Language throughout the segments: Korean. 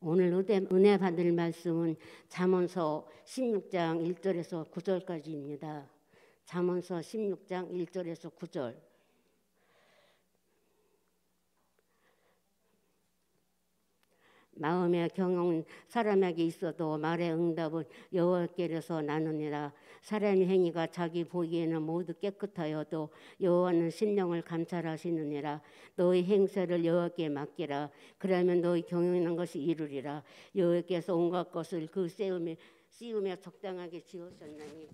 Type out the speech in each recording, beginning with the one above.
오늘 은혜 받을 말씀은 잠언서 16장 1절에서 9절까지입니다. 잠언서 16장 1절에서 9절. 마음의 경영은 사람에게 있어도 말의 응답은 여호와께로서 나느니라. 사람의 행위가 자기 보기에는 모두 깨끗하여도 여호와는 심령을 감찰하시느니라. 너희 행세를 여호와께 맡기라. 그러면 너희 경영하는 것이 이루리라. 여호와께서 온갖 것을 그 씌움에 적당하게 지으셨나니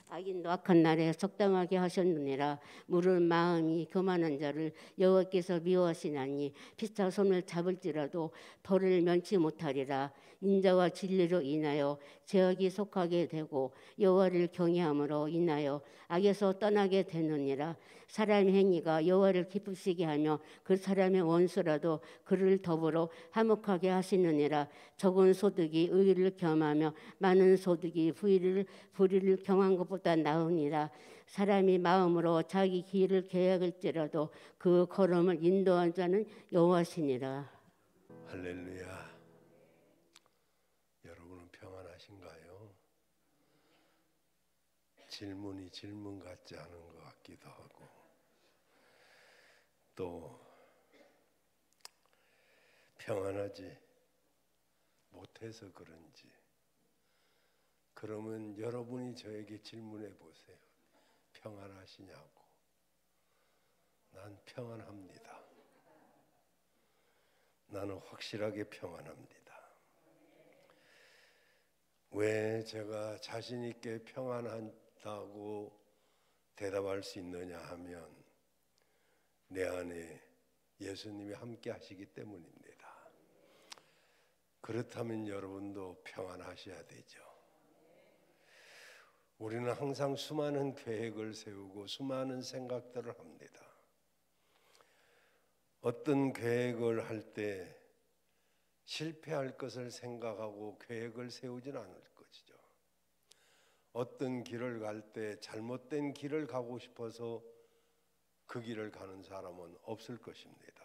악인도 악한 날에 적당하게 하셨느니라. 물은 마음이 교만한 자를 여호와께서 미워하시나니 피차 손을 잡을지라도 벌을 면치 못하리라. 인자와 진리로 인하여 죄악이 속하게 되고 여호와를 경외함으로 인하여 악에서 떠나게 되느니라. 사람의 행위가 여호와를 기쁘시게 하며 그 사람의 원수라도 그를 더불어 화목하게 하시느니라. 적은 소득이 의를 겸하며 많은 소득이 불의를 경한 것보다 나으니라. 사람이 마음으로 자기 길을 계획할지라도 그 걸음을 인도한 자는 여호와시니라. 할렐루야. 여러분은 평안하신가요? 질문이 질문 같지 않은 것 같기도 하고, 또 평안하지 못해서 그런지. 그러면 여러분이 저에게 질문해 보세요. 평안하시냐고. 난 평안합니다. 나는 확실하게 평안합니다. 왜 제가 자신 있게 평안하다고 대답할 수 있느냐 하면 내 안에 예수님이 함께 하시기 때문입니다. 그렇다면 여러분도 평안하셔야 되죠. 우리는 항상 수많은 계획을 세우고 수많은 생각들을 합니다. 어떤 계획을 할 때 실패할 것을 생각하고 계획을 세우진 않을 것이죠. 어떤 길을 갈 때 잘못된 길을 가고 싶어서 그 길을 가는 사람은 없을 것입니다.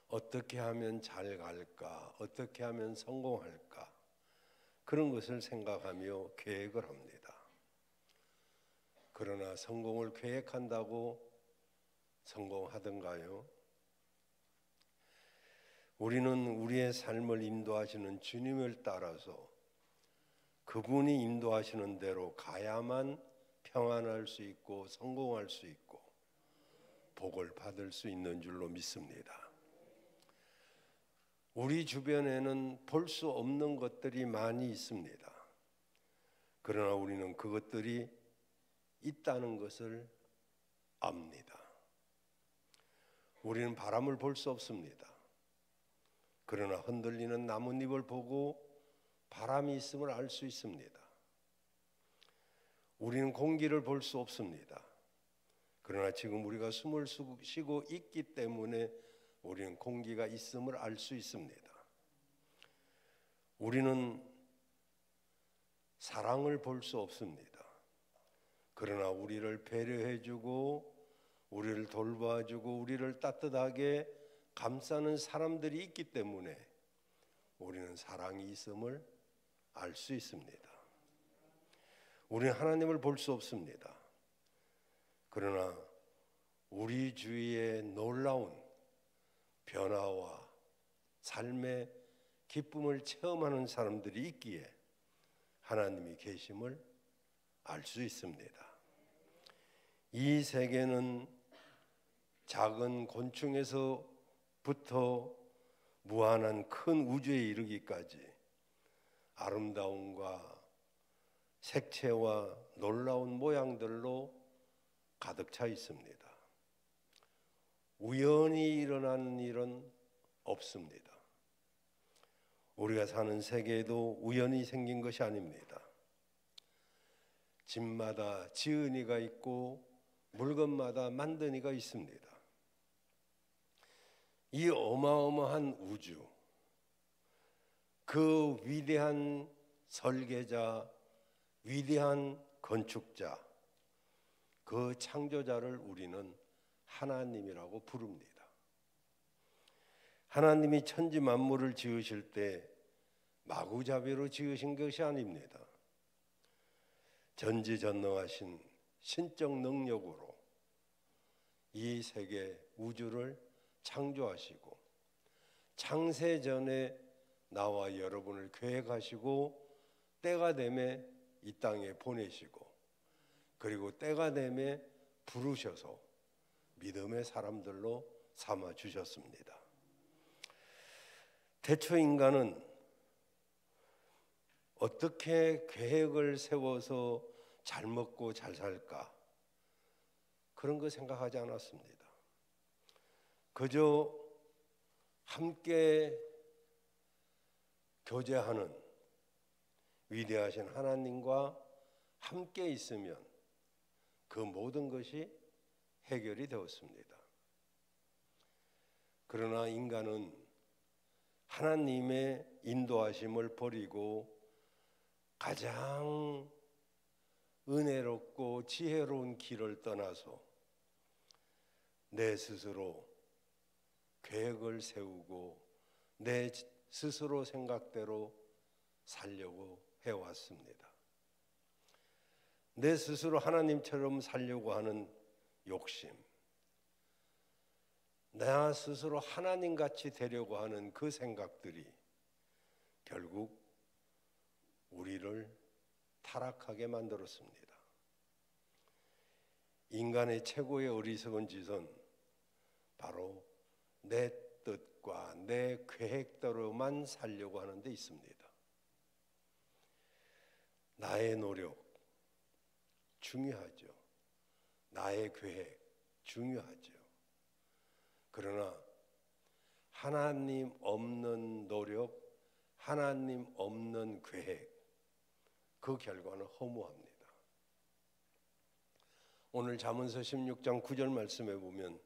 어떻게 하면 잘 갈까? 어떻게 하면 성공할까? 그런 것을 생각하며 계획을 합니다. 그러나 성공을 계획한다고 성공하던가요? 우리는 우리의 삶을 인도하시는 주님을 따라서 그분이 인도하시는 대로 가야만 평안할 수 있고 성공할 수 있고 복을 받을 수 있는 줄로 믿습니다. 우리 주변에는 볼 수 없는 것들이 많이 있습니다. 그러나 우리는 그것들이 있다는 것을 압니다. 우리는 바람을 볼 수 없습니다. 그러나 흔들리는 나뭇잎을 보고 바람이 있음을 알 수 있습니다. 우리는 공기를 볼 수 없습니다. 그러나 지금 우리가 숨을 쉬고 있기 때문에 우리는 공기가 있음을 알 수 있습니다. 우리는 사랑을 볼 수 없습니다. 그러나 우리를 배려해주고 우리를 돌봐주고 우리를 따뜻하게 감싸는 사람들이 있기 때문에 우리는 사랑이 있음을 알 수 있습니다. 우리는 하나님을 볼 수 없습니다. 그러나 우리 주위에 놀라운 변화와 삶의 기쁨을 체험하는 사람들이 있기에 하나님이 계심을 알 수 있습니다. 이 세계는 작은 곤충에서부터 무한한 큰 우주에 이르기까지 아름다움과 색채와 놀라운 모양들로 가득 차 있습니다. 우연히 일어나는 일은 없습니다. 우리가 사는 세계에도 우연히 생긴 것이 아닙니다. 집마다 지은 이가 있고 물건마다 만든 이가 있습니다. 이 어마어마한 우주, 그 위대한 설계자, 위대한 건축자, 그 창조자를 우리는 하나님이라고 부릅니다. 하나님이 천지 만물을 지으실 때 마구잡이로 지으신 것이 아닙니다. 전지전능하신 신적 능력으로 이 세계 우주를 창조하시고 창세 전에 나와 여러분을 계획하시고 때가 되매 이 땅에 보내시고 그리고 때가 되매 부르셔서 믿음의 사람들로 삼아 주셨습니다. 태초 인간은 어떻게 계획을 세워서 잘 먹고 잘 살까? 그런 거 생각하지 않았습니다. 그저 함께 교제하는 위대하신 하나님과 함께 있으면 그 모든 것이 해결이 되었습니다. 그러나 인간은 하나님의 인도하심을 버리고 가장 은혜롭고 지혜로운 길을 떠나서 내 스스로 계획을 세우고 내 스스로 생각대로 살려고 해왔습니다. 내 스스로 하나님처럼 살려고 하는 욕심, 나 스스로 하나님같이 되려고 하는 그 생각들이 결국 우리를 타락하게 만들었습니다. 인간의 최고의 어리석은 짓은 바로 내 뜻과 내 계획대로만 살려고 하는 데 있습니다. 나의 노력 중요하죠. 나의 계획 중요하죠. 그러나 하나님 없는 노력, 하나님 없는 계획, 그 결과는 허무합니다. 오늘 잠언서 16장 9절 말씀에 보면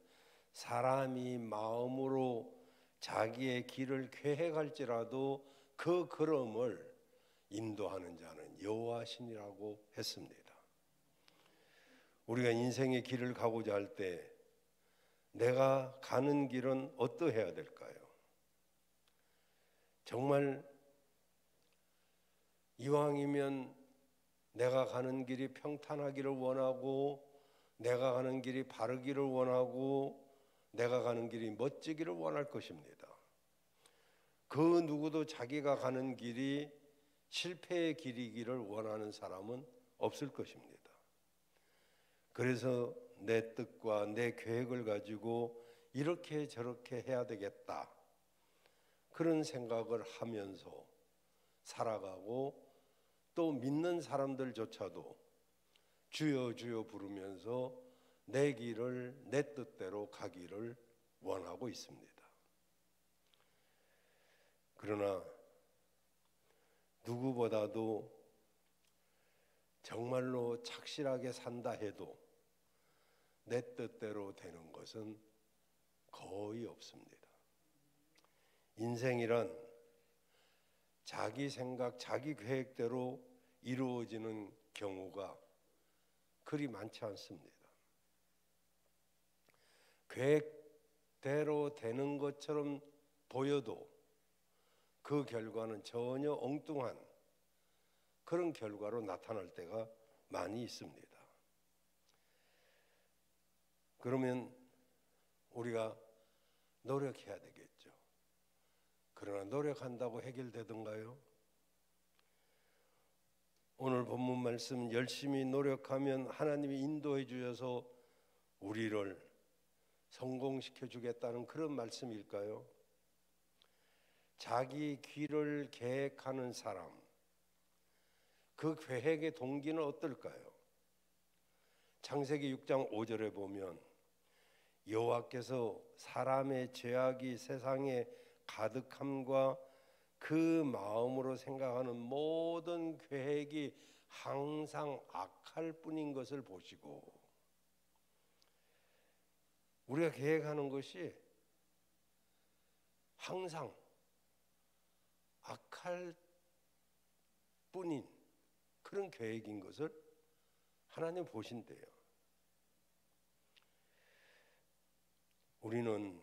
사람이 마음으로 자기의 길을 계획할지라도 그 걸음을 인도하는 자는 여호와시니라고 했습니다. 우리가 인생의 길을 가고자 할 때 내가 가는 길은 어떠해야 될까요? 정말 이왕이면 내가 가는 길이 평탄하기를 원하고 내가 가는 길이 바르기를 원하고 내가 가는 길이 멋지기를 원할 것입니다. 그 누구도 자기가 가는 길이 실패의 길이기를 원하는 사람은 없을 것입니다. 그래서 내 뜻과 내 계획을 가지고 이렇게 저렇게 해야 되겠다, 그런 생각을 하면서 살아가고 또 믿는 사람들조차도 주여 주여 부르면서 내 길을 내 뜻대로 가기를 원하고 있습니다. 그러나 누구보다도 정말로 착실하게 산다 해도 내 뜻대로 되는 것은 거의 없습니다. 인생이란 자기 생각, 자기 계획대로 이루어지는 경우가 그리 많지 않습니다. 계획대로 되는 것처럼 보여도 그 결과는 전혀 엉뚱한 그런 결과로 나타날 때가 많이 있습니다. 그러면 우리가 노력해야 되겠죠. 그러나 노력한다고 해결되던가요? 오늘 본문 말씀 열심히 노력하면 하나님이 인도해 주셔서 우리를 성공시켜 주겠다는 그런 말씀일까요? 자기 길을 계획하는 사람, 그 계획의 동기는 어떨까요? 창세기 6장 5절에 보면 여호와께서 사람의 죄악이 세상에 가득함과 그 마음으로 생각하는 모든 계획이 항상 악할 뿐인 것을 보시고, 우리가 계획하는 것이 항상 악할 뿐인 그런 계획인 것을 하나님 보신대요. 우리는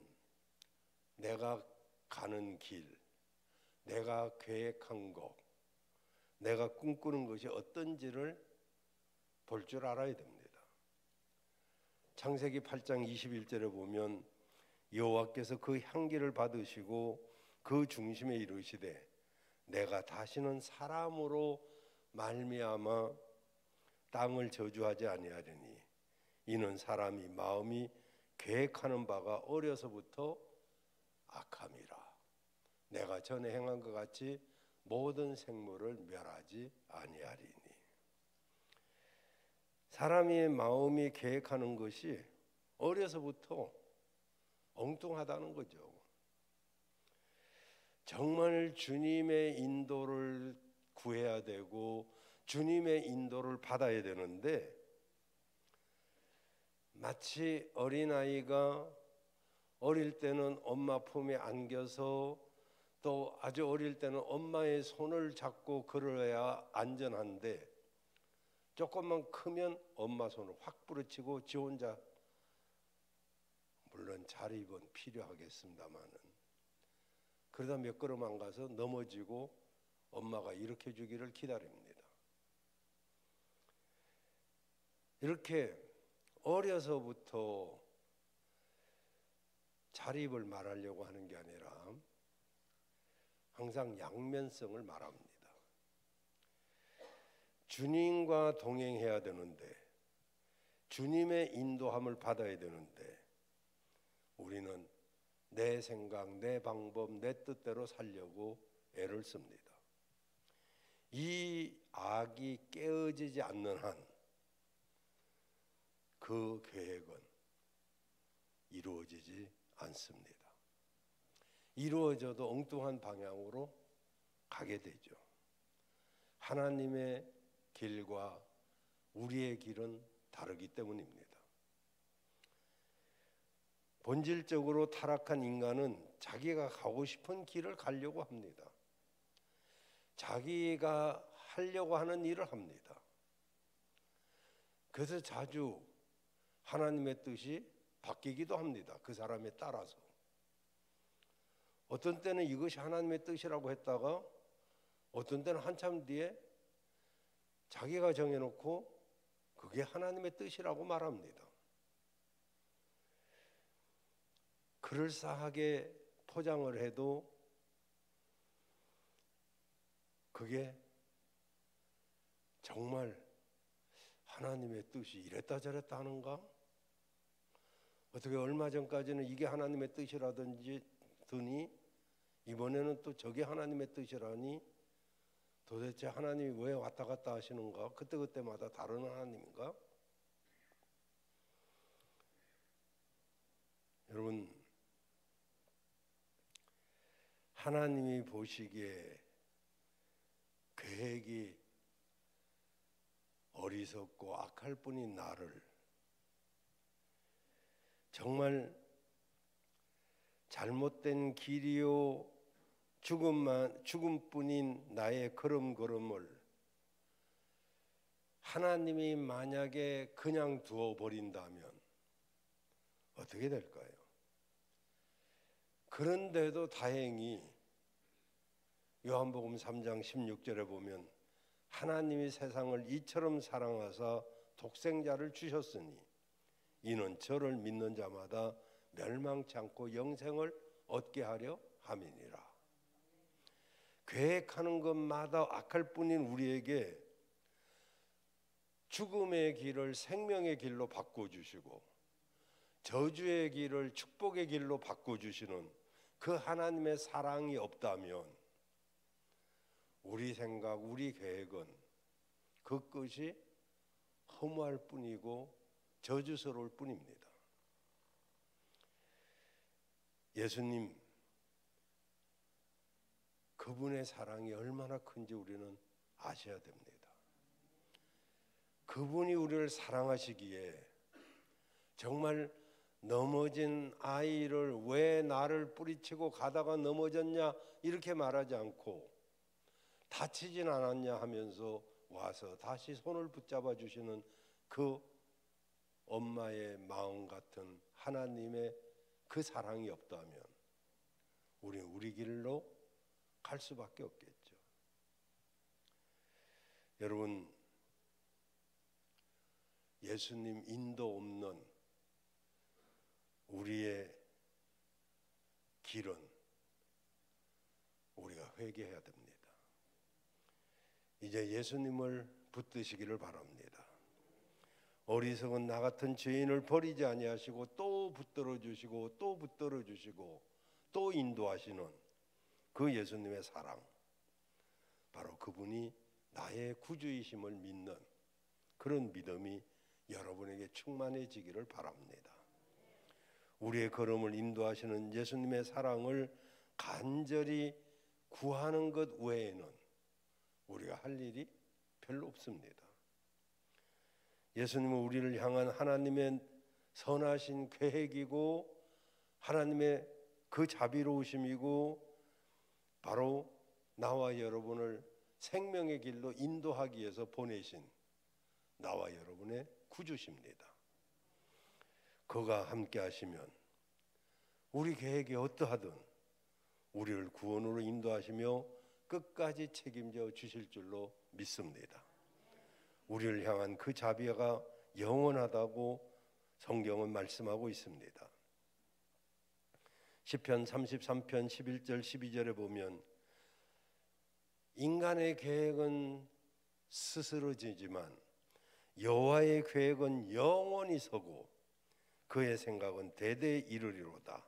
내가 가는 길, 내가 계획한 것, 내가 꿈꾸는 것이 어떤지를 볼 줄 알아야 됩니다. 창세기 8장 21절에 보면 여호와께서 그 향기를 받으시고 그 중심에 이르시되 내가 다시는 사람으로 말미암아 땅을 저주하지 아니하리니 이는 사람이 마음이 계획하는 바가 어려서부터 악함이라. 내가 전에 행한 것 같이 모든 생물을 멸하지 아니하리니. 사람의 마음이 계획하는 것이 어려서부터 엉뚱하다는 거죠. 정말 주님의 인도를 구해야 되고 주님의 인도를 받아야 되는데 마치 어린아이가 어릴 때는 엄마 품에 안겨서 또 아주 어릴 때는 엄마의 손을 잡고 걸어야 안전한데 조금만 크면 엄마 손을 확 부러치고 지 혼자, 물론 자립은 필요하겠습니다마는 그러다 몇 걸음 안 가서 넘어지고 엄마가 일으켜 주기를 기다립니다. 이렇게 어려서부터 자립을 말하려고 하는 게 아니라 항상 양면성을 말합니다. 주님과 동행해야 되는데 주님의 인도함을 받아야 되는데 우리는 내 생각, 내 방법, 내 뜻대로 살려고 애를 씁니다. 이 악이 깨어지지 않는 한 그 계획은 이루어지지 않습니다. 이루어져도 엉뚱한 방향으로 가게 되죠. 하나님의 길과 우리의 길은 다르기 때문입니다. 본질적으로 타락한 인간은 자기가 가고 싶은 길을 가려고 합니다. 자기가 하려고 하는 일을 합니다. 그래서 자주 하나님의 뜻이 바뀌기도 합니다. 그 사람에 따라서. 어떤 때는 이것이 하나님의 뜻이라고 했다가 어떤 때는 한참 뒤에 자기가 정해놓고 그게 하나님의 뜻이라고 말합니다. 그럴싸하게 포장을 해도 그게 정말 하나님의 뜻이 이랬다 저랬다 하는가? 어떻게 얼마 전까지는 이게 하나님의 뜻이라든지 더니 이번에는 또 저게 하나님의 뜻이라니 도대체 하나님이 왜 왔다 갔다 하시는가? 그때그때마다 다른 하나님인가? 여러분, 하나님이 보시기에 계획이 어리석고 악할 뿐인 나를 정말 잘못된 길이요 죽음뿐인 나의 걸음걸음을 하나님이 만약에 그냥 두어버린다면 어떻게 될까요? 그런데도 다행히 요한복음 3장 16절에 보면 하나님이 세상을 이처럼 사랑하사 독생자를 주셨으니 이는 저를 믿는 자마다 멸망치 않고 영생을 얻게 하려 함이니라. 계획하는 것마다 악할 뿐인 우리에게 죽음의 길을 생명의 길로 바꿔주시고 저주의 길을 축복의 길로 바꿔주시는 그 하나님의 사랑이 없다면 우리 생각, 우리 계획은 그 끝이 허무할 뿐이고 저주스러울 뿐입니다. 예수님, 그분의 사랑이 얼마나 큰지 우리는 아셔야 됩니다. 그분이 우리를 사랑하시기에 정말 넘어진 아이를 왜 나를 뿌리치고 가다가 넘어졌냐 이렇게 말하지 않고 다치진 않았냐 하면서 와서 다시 손을 붙잡아 주시는 그 엄마의 마음 같은 하나님의 그 사랑이 없다면 우리는 우리 길로 갈 수밖에 없겠죠. 여러분, 예수님 인도 없는 우리의 길은 우리가 회개해야 됩니다. 이제 예수님을 붙드시기를 바랍니다. 어리석은 나 같은 죄인을 버리지 아니하시고 또 붙들어 주시고 또 붙들어 주시고 또 인도하시는 그 예수님의 사랑, 바로 그분이 나의 구주이심을 믿는 그런 믿음이 여러분에게 충만해지기를 바랍니다. 우리의 걸음을 인도하시는 예수님의 사랑을 간절히 구하는 것 외에는 우리가 할 일이 별로 없습니다. 예수님은 우리를 향한 하나님의 선하신 계획이고 하나님의 그 자비로우심이고 바로 나와 여러분을 생명의 길로 인도하기 위해서 보내신 나와 여러분의 구주십니다. 그가 함께 하시면 우리 계획이 어떠하든 우리를 구원으로 인도하시며 끝까지 책임져 주실 줄로 믿습니다. 우리를 향한 그 자비가 영원하다고 성경은 말씀하고 있습니다. 시편 33편 11절 12절에 보면 인간의 계획은 스스로지지만 여호와의 계획은 영원히 서고 그의 생각은 대대 이르리로다.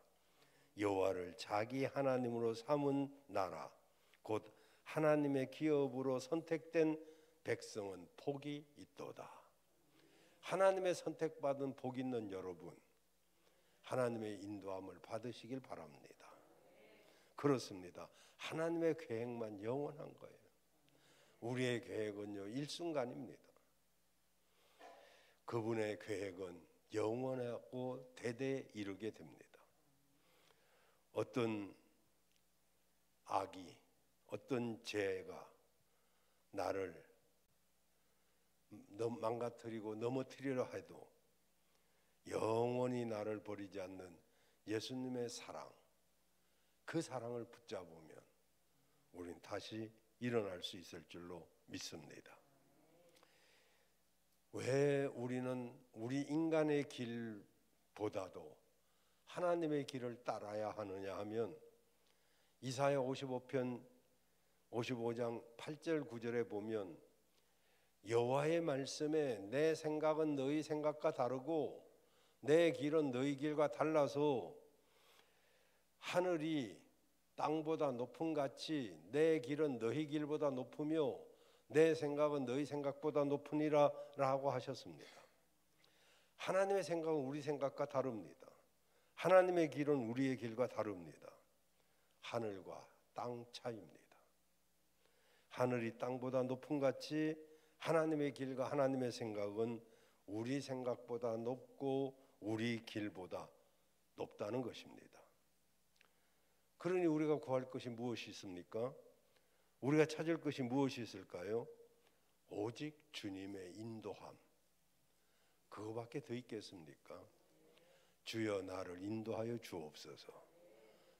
여호와를 자기 하나님으로 삼은 나라 곧 하나님의 기업으로 선택된 백성은 복이 있도다. 하나님의 선택받은 복 있는 여러분, 하나님의 인도함을 받으시길 바랍니다. 그렇습니다. 하나님의 계획만 영원한 거예요. 우리의 계획은요 일순간입니다. 그분의 계획은 영원하고 대대 이르게 됩니다. 어떤 악이, 어떤 죄가 나를 망가뜨리고 넘어뜨리려 해도 영원히 나를 버리지 않는 예수님의 사랑, 그 사랑을 붙잡으면 우리는 다시 일어날 수 있을 줄로 믿습니다. 왜 우리는 우리 인간의 길보다도 하나님의 길을 따라야 하느냐 하면 이사야 55편 55장 8절 9절에 보면 여호와의 말씀에 내 생각은 너희 생각과 다르고 내 길은 너희 길과 달라서 하늘이 땅보다 높음 같이 내 길은 너희 길보다 높으며 내 생각은 너희 생각보다 높으니라 라고 하셨습니다. 하나님의 생각은 우리 생각과 다릅니다. 하나님의 길은 우리의 길과 다릅니다. 하늘과 땅 차이입니다. 하늘이 땅보다 높음 같이 하나님의 길과 하나님의 생각은 우리 생각보다 높고 우리 길보다 높다는 것입니다. 그러니 우리가 구할 것이 무엇이 있습니까? 우리가 찾을 것이 무엇이 있을까요? 오직 주님의 인도함, 그거밖에 더 있겠습니까? 주여 나를 인도하여 주옵소서.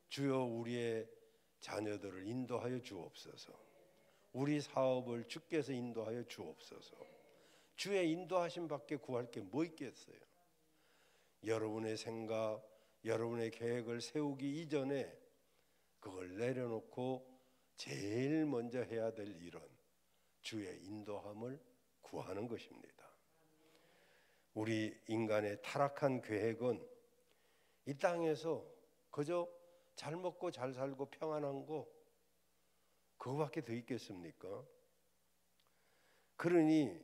주여 우리의 자녀들을 인도하여 주옵소서. 우리 사업을 주께서 인도하여 주옵소서. 주의 인도하심 밖에 구할 게 뭐 있겠어요? 여러분의 생각, 여러분의 계획을 세우기 이전에 그걸 내려놓고 제일 먼저 해야 될 일은 주의 인도함을 구하는 것입니다. 우리 인간의 타락한 계획은 이 땅에서 그저 잘 먹고 잘 살고 평안한 거, 그거밖에 더 있겠습니까? 그러니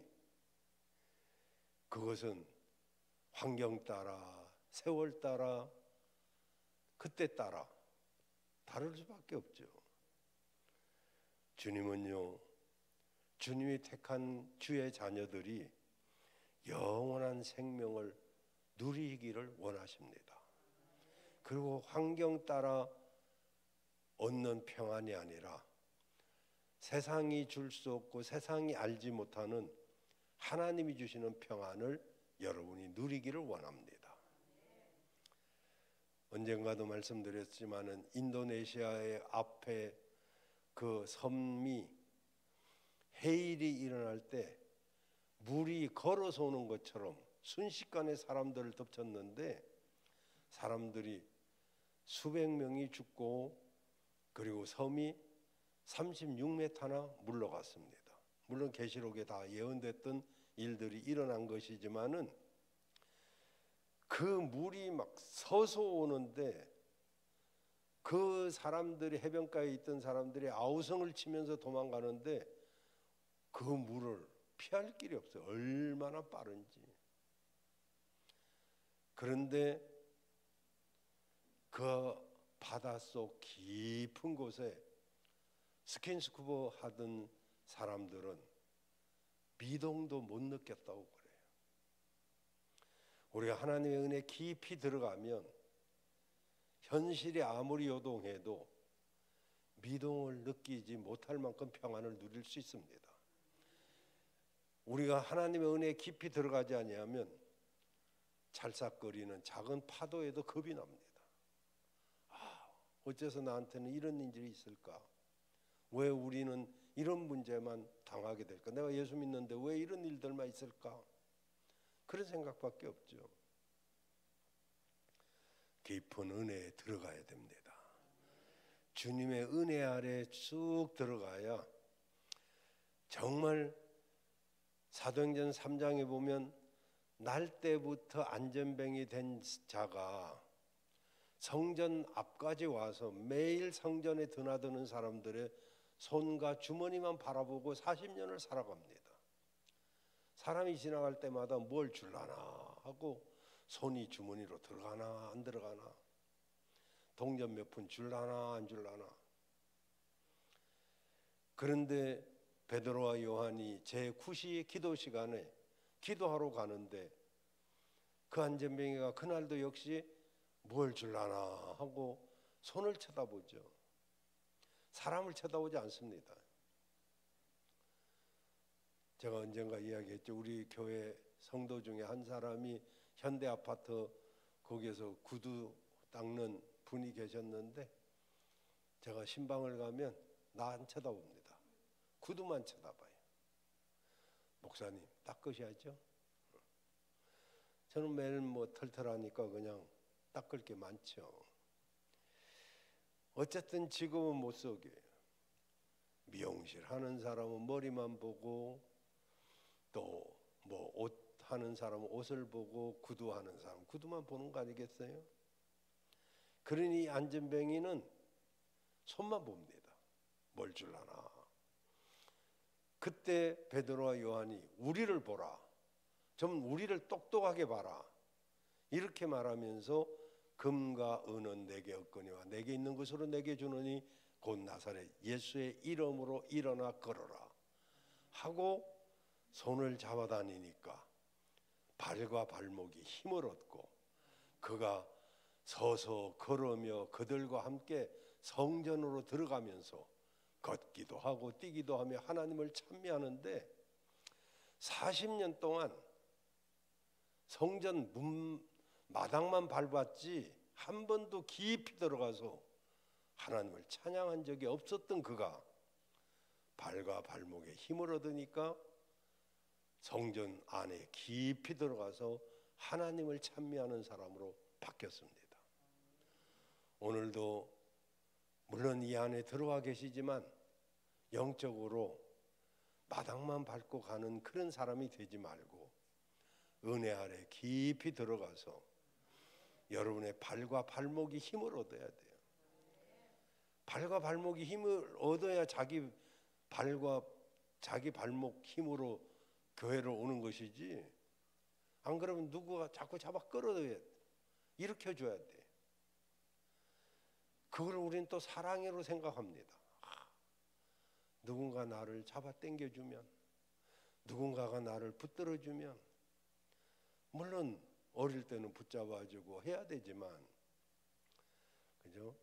그것은 환경 따라, 세월 따라, 그때 따라 다를 수밖에 없죠. 주님은요, 주님이 택한 주의 자녀들이 영원한 생명을 누리기를 원하십니다. 그리고 환경 따라 얻는 평안이 아니라 세상이 줄 수 없고 세상이 알지 못하는 하나님이 주시는 평안을 여러분이 누리기를 원합니다. 언젠가도 말씀드렸지만은 인도네시아의 앞에 그 섬이 해일이 일어날 때 물이 걸어서 오는 것처럼 순식간에 사람들을 덮쳤는데 사람들이 수백 명이 죽고 그리고 섬이 36m나 물러갔습니다. 물론 계시록에 다 예언됐던 일들이 일어난 것이지만은 그 물이 막 서서 오는데 그 사람들이 해변가에 있던 사람들이 아우성을 치면서 도망가는데 그 물을 피할 길이 없어요. 얼마나 빠른지. 그런데 그 바닷속 깊은 곳에 스킨스쿠버 하던 사람들은 미동도 못 느꼈다고 그래요. 우리가 하나님의 은혜 깊이 들어가면 현실이 아무리 요동해도 미동을 느끼지 못할 만큼 평안을 누릴 수 있습니다. 우리가 하나님의 은혜에 깊이 들어가지 아니하면 찰싹거리는 작은 파도에도 겁이 납니다. 어째서 나한테는 이런 일이 있을까? 왜 우리는 이런 문제만 당하게 될까? 내가 예수 믿는데 왜 이런 일들만 있을까? 그런 생각밖에 없죠. 깊은 은혜에 들어가야 됩니다. 주님의 은혜 아래 쑥 들어가야 정말 사도행전 3장에 보면 날 때부터 안전병이 된 자가 성전 앞까지 와서 매일 성전에 드나드는 사람들의 손과 주머니만 바라보고 40년을 살아갑니다. 사람이 지나갈 때마다 뭘 줄라나 하고 손이 주머니로 들어가나 안 들어가나, 동전 몇 푼 줄라나 안 줄라나. 그런데 베드로와 요한이 제9시 기도 시간에 기도하러 가는데 그 안전병이가 그날도 역시 뭘 줄라나 하고 손을 쳐다보죠. 사람을 쳐다보지 않습니다. 제가 언젠가 이야기했죠. 우리 교회 성도 중에 한 사람이 현대 아파트 거기에서 구두 닦는 분이 계셨는데 제가 신방을 가면 나 안 쳐다봅니다. 구두만 쳐다봐요. 목사님 닦으셔야죠. 저는 매일 뭐 털털하니까 그냥 닦을 게 많죠. 어쨌든 지금은 못 속여요. 미용실 하는 사람은 머리만 보고 또 뭐 옷 하는 사람은 옷을 보고 구두 하는 사람은 구두만 보는 거 아니겠어요? 그러니 안전뱅이는 손만 봅니다. 뭘 줄라나. 그때 베드로와 요한이 우리를 보라. 좀 우리를 똑똑하게 봐라. 이렇게 말하면서 금과 은은 내게 없거니와 내게 있는 것으로 내게 주노니 곧 나사렛 예수의 이름으로 일어나 걸어라 하고 손을 잡아다니니까 발과 발목이 힘을 얻고 그가 서서 걸으며 그들과 함께 성전으로 들어가면서 걷기도 하고 뛰기도 하며 하나님을 찬미하는데 40년 동안 성전 문 마당만 밟았지 한 번도 깊이 들어가서 하나님을 찬양한 적이 없었던 그가 발과 발목에 힘을 얻으니까 성전 안에 깊이 들어가서 하나님을 찬미하는 사람으로 바뀌었습니다. 오늘도 물론 이 안에 들어와 계시지만 영적으로 마당만 밟고 가는 그런 사람이 되지 말고 은혜 아래 깊이 들어가서 여러분의 발과 발목이 힘을 얻어야 돼요. 발과 발목이 힘을 얻어야 자기 발과 자기 발목 힘으로 교회로 오는 것이지 안 그러면 누구가 자꾸 잡아 끌어줘야 돼. 일으켜줘야 돼. 그걸 우리는 또 사랑으로 생각합니다. 누군가 나를 잡아 당겨주면 누군가가 나를 붙들어주면 물론 어릴 때는 붙잡아주고 해야 되지만 그죠?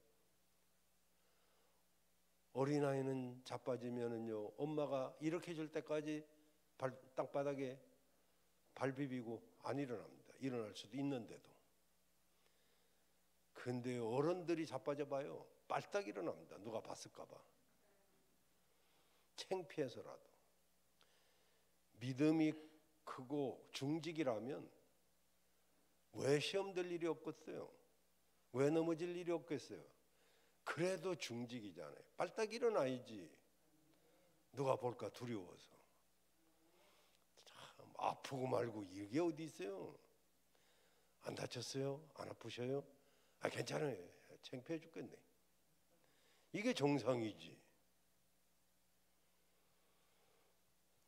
어린아이는 자빠지면은요 엄마가 이렇게 줄 때까지 땅바닥에 발 비비고 안 일어납니다. 일어날 수도 있는데도 근데 어른들이 자빠져 봐요. 빨딱 일어납니다. 누가 봤을까 봐. 창피해서라도. 믿음이 크고 중직이라면 왜 시험 들 일이 없겠어요? 왜 넘어질 일이 없겠어요? 그래도 중직이잖아요. 빨딱 일어나야지. 누가 볼까 두려워서. 참 아프고 말고 이게 어디 있어요? 안 다쳤어요? 안 아프셔요? 아 괜찮아요. 창피해 죽겠네. 이게 정상이지.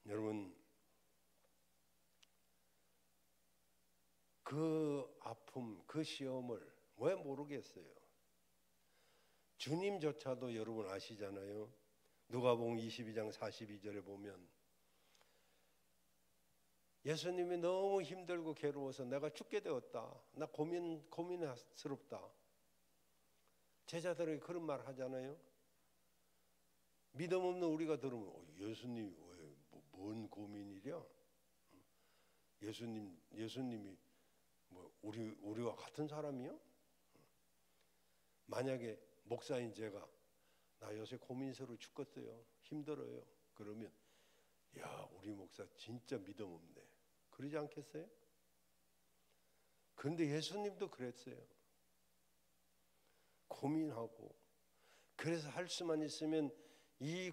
여러분 그 아픔, 그 시험을 왜 모르겠어요? 주님조차도 여러분 아시잖아요. 누가복음 22장 42절에 보면 예수님이 너무 힘들고 괴로워서 내가 죽게 되었다. 나 고민스럽다. 제자들에게 그런 말 하잖아요. 믿음 없는 우리가 들으면 예수님이 왜 뭔 고민이랴? 예수님이 뭐 우리와 같은 사람이요? 만약에 목사인 제가 나 요새 고민스러워 죽겠어요. 힘들어요. 그러면 야 우리 목사 진짜 믿음 없네. 그러지 않겠어요? 그런데 예수님도 그랬어요. 고민하고 그래서 할 수만 있으면 이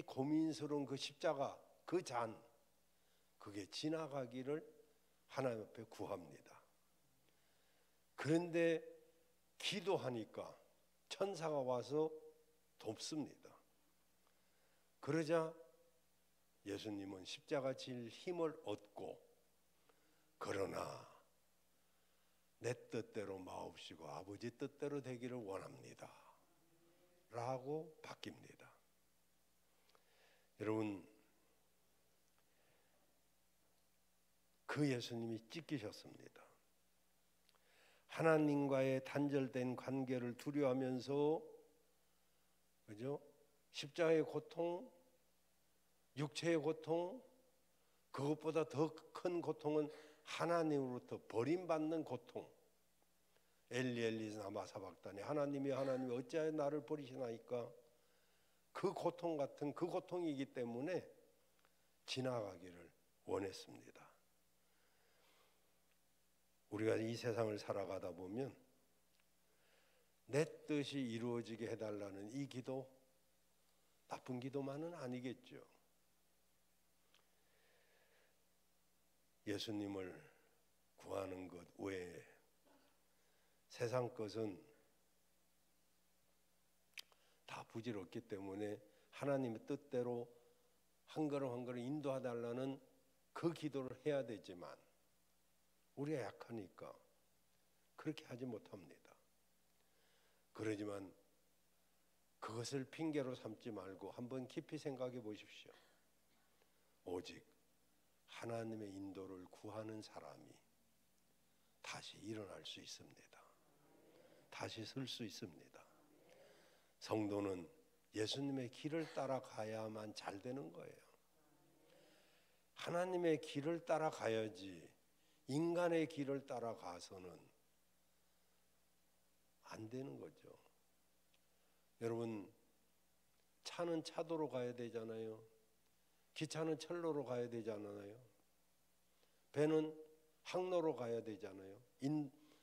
고민스러운 그 십자가 그 잔 그게 지나가기를 하나님 앞에 구합니다. 그런데 기도하니까 천사가 와서 돕습니다. 그러자 예수님은 십자가 질 힘을 얻고 그러나 내 뜻대로 마옵시고 아버지 뜻대로 되기를 원합니다 라고 바뀝니다. 여러분 그 예수님이 찢기셨습니다. 하나님과의 단절된 관계를 두려워하면서 그죠? 십자가의 고통, 육체의 고통, 그것보다 더 큰 고통은 하나님으로부터 버림받는 고통. 엘리 엘리 라마 사박다니 하나님이 어찌하여 나를 버리시나이까. 그 고통 같은 그 고통이기 때문에 지나가기를 원했습니다. 우리가 이 세상을 살아가다 보면 내 뜻이 이루어지게 해달라는 이 기도 나쁜 기도만은 아니겠죠. 예수님을 구하는 것 외에 세상 것은 다 부질없기 때문에 하나님의 뜻대로 한 걸음 한 걸음 인도해달라는 그 기도를 해야 되지만 우리가 약하니까 그렇게 하지 못합니다. 그러지만 그것을 핑계로 삼지 말고 한번 깊이 생각해 보십시오. 오직 하나님의 인도를 구하는 사람이 다시 일어날 수 있습니다. 다시 설 수 있습니다. 성도는 예수님의 길을 따라가야만 잘 되는 거예요. 하나님의 길을 따라가야지 인간의 길을 따라가서는 안 되는 거죠. 여러분 차는 차도로 가야 되잖아요. 기차는 철로로 가야 되잖아요. 배는 항로로 가야 되잖아요.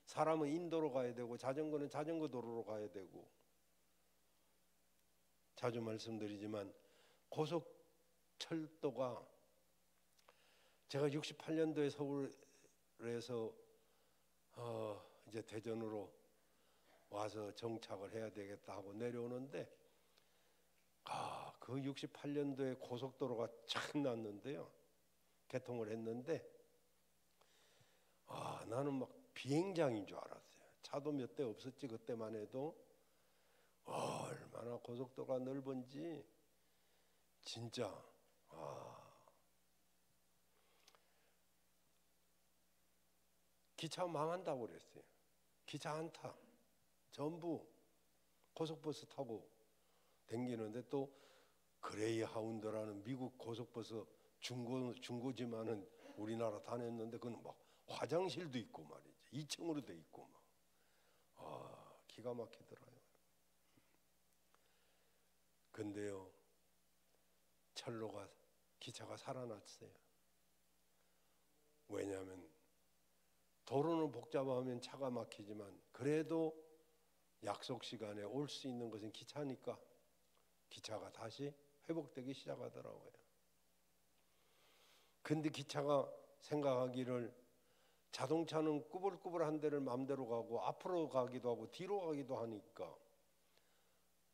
사람은 인도로 가야 되고 자전거는 자전거 도로로 가야 되고. 자주 말씀드리지만 고속철도가 제가 68년도에 서울에서 이제 대전으로 와서 정착을 해야 되겠다 하고 내려오는데 그 68년도에 고속도로가 착 났는데요. 개통을 했는데 나는 막 비행장인 줄 알았어요. 차도 몇 대 없었지 그때만 해도. 얼마나 고속도로가 넓은지 진짜 기차 망한다고 그랬어요. 기차 안 타. 전부 고속버스 타고 댕기는데 또 그레이하운드라는 미국 고속버스 중고지만은 우리나라 다녔는데 그건 막 화장실도 있고 말이지. 2층으로 돼 있고 막 기가 막히더라고요. 근데요, 기차가 살아났어요. 왜냐하면 도로는 복잡하면 차가 막히지만 그래도 약속 시간에 올 수 있는 것은 기차니까 기차가 다시 회복되기 시작하더라고요. 근데 기차가 생각하기를 자동차는 꾸불꾸불한 데를 마음대로 가고 앞으로 가기도 하고 뒤로 가기도 하니까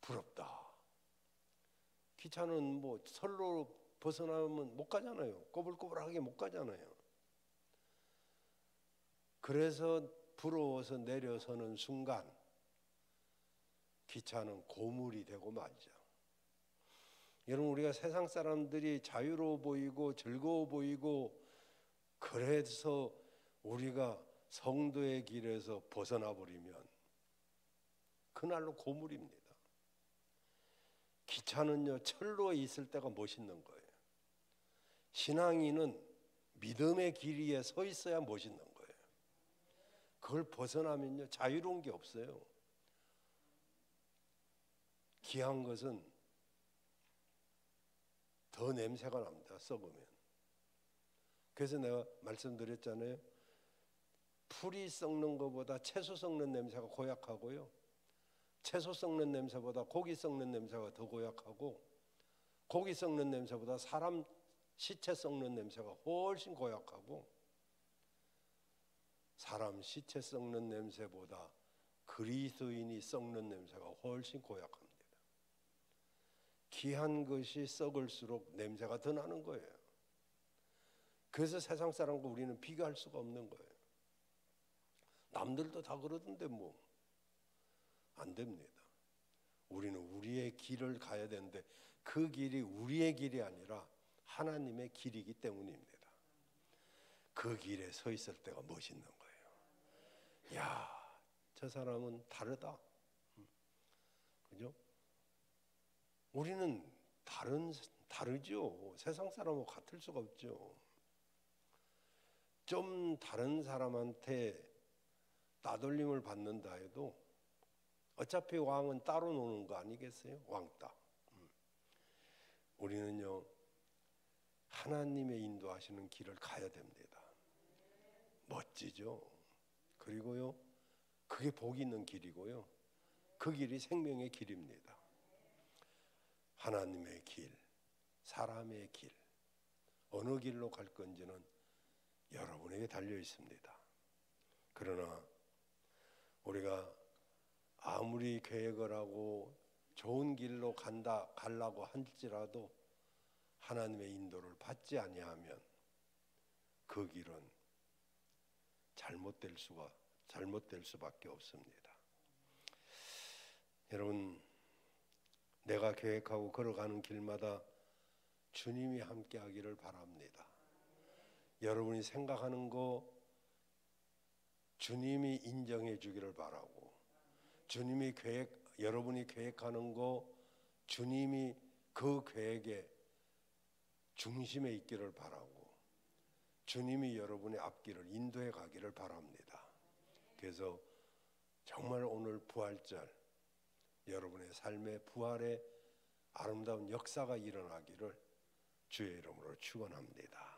부럽다. 기차는 뭐 선로 벗어나면 못 가잖아요. 꼬불꼬불하게 못 가잖아요. 그래서 부러워서 내려서는 순간 기차는 고물이 되고 말이죠. 여러분, 우리가 세상 사람들이 자유로워 보이고 즐거워 보이고 그래서 우리가 성도의 길에서 벗어나 버리면 그날로 고물입니다. 기차는요, 철로에 있을 때가 멋있는 거예요. 신앙인은 믿음의 길 위에 서 있어야 멋있는 거예요. 그걸 벗어나면요, 자유로운 게 없어요. 귀한 것은 더 냄새가 납니다. 썩으면. 그래서 내가 말씀드렸잖아요. 풀이 썩는 것보다 채소 썩는 냄새가 고약하고요, 채소 썩는 냄새보다 고기 썩는 냄새가 더 고약하고, 고기 썩는 냄새보다 사람 시체 썩는 냄새가 훨씬 고약하고, 사람 시체 썩는 냄새보다 그리스도인이 썩는 냄새가 훨씬 고약합니다. 귀한 것이 썩을수록 냄새가 더 나는 거예요. 그래서 세상 사람과 우리는 비교할 수가 없는 거예요. 남들도 다 그러던데 뭐 안 됩니다. 우리는 우리의 길을 가야 되는데 그 길이 우리의 길이 아니라 하나님의 길이기 때문입니다. 그 길에 서 있을 때가 멋있는 거예요. 야, 저 사람은 다르다. 그죠? 우리는 다르죠. 세상 사람하고 같을 수가 없죠. 좀 다른 사람한테 따돌림을 받는다 해도 어차피 왕은 따로 노는 거 아니겠어요? 왕따. 우리는요, 하나님의 인도하시는 길을 가야 됩니다. 멋지죠? 그리고요, 그게 복 있는 길이고요, 그 길이 생명의 길입니다. 하나님의 길, 사람의 길, 어느 길로 갈 건지는 여러분에게 달려 있습니다. 그러나 우리가 아무리 계획을 하고 좋은 길로 가려고 할지라도 하나님의 인도를 받지 아니하면 그 길은 잘못될 수밖에 없습니다. 여러분, 내가 계획하고 걸어가는 길마다 주님이 함께하기를 바랍니다. 여러분이 생각하는 거 주님이 인정해 주기를 바라고, 여러분이 계획하는 거 주님이 그 계획의 중심에 있기를 바라고, 주님이 여러분의 앞길을 인도해 가기를 바랍니다. 그래서 정말 오늘 부활절 여러분의 삶의 부활의 아름다운 역사가 일어나기를 주의 이름으로 축원합니다.